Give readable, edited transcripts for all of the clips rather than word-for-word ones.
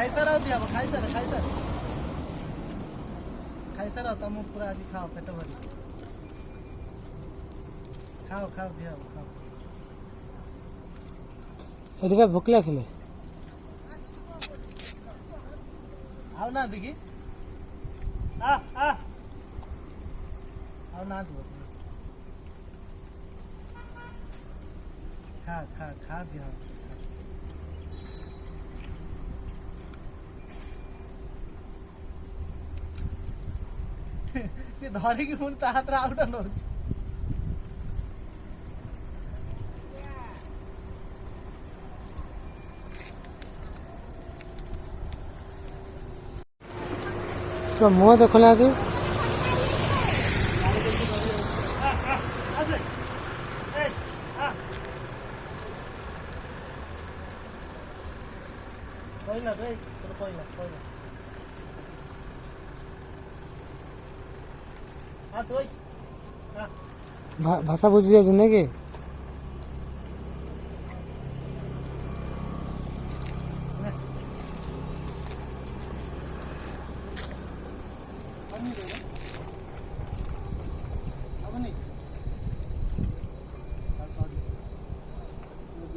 ଖାଇସାର ଆଉ ଦିଆବ ଖାଇସାର ତମ ପୁରା ଆଜି ଖାଅ ପେଟ ଭରି ଖାଅ ଦିଆବ ଖାଅ ଏଦିଟା ଭୋକିଲା ଥିଲେ ଆଉ ନାହାନ୍ତି କି ଆଉ ନାହାନ୍ତି ଖା ଦିଅ ସେ ଧରିକି ପୁଣି ତା ହାତରେ ଆଉ ଗୋଟେ ନଉଛି तो मुँह देखो ना कि भाषा बुझी जाए नहीं कि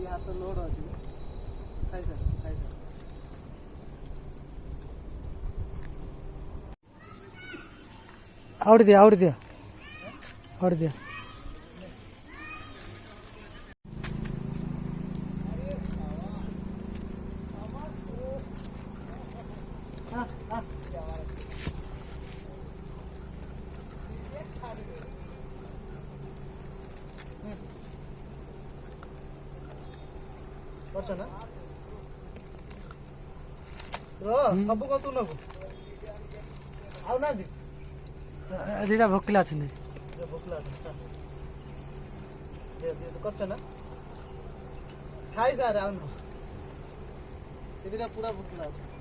ହାତ ଲୋଡ ଅଛି ଖାଇସାର आउट दिया करछ ना रो सब को तू नबु आउ ना दी एदिटा भोकिला छन् भोकला दे करछ ना खाइ जा रे आउनु एदिटा पूरा भोकला छ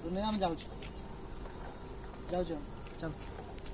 दुनिया में जाऊ चल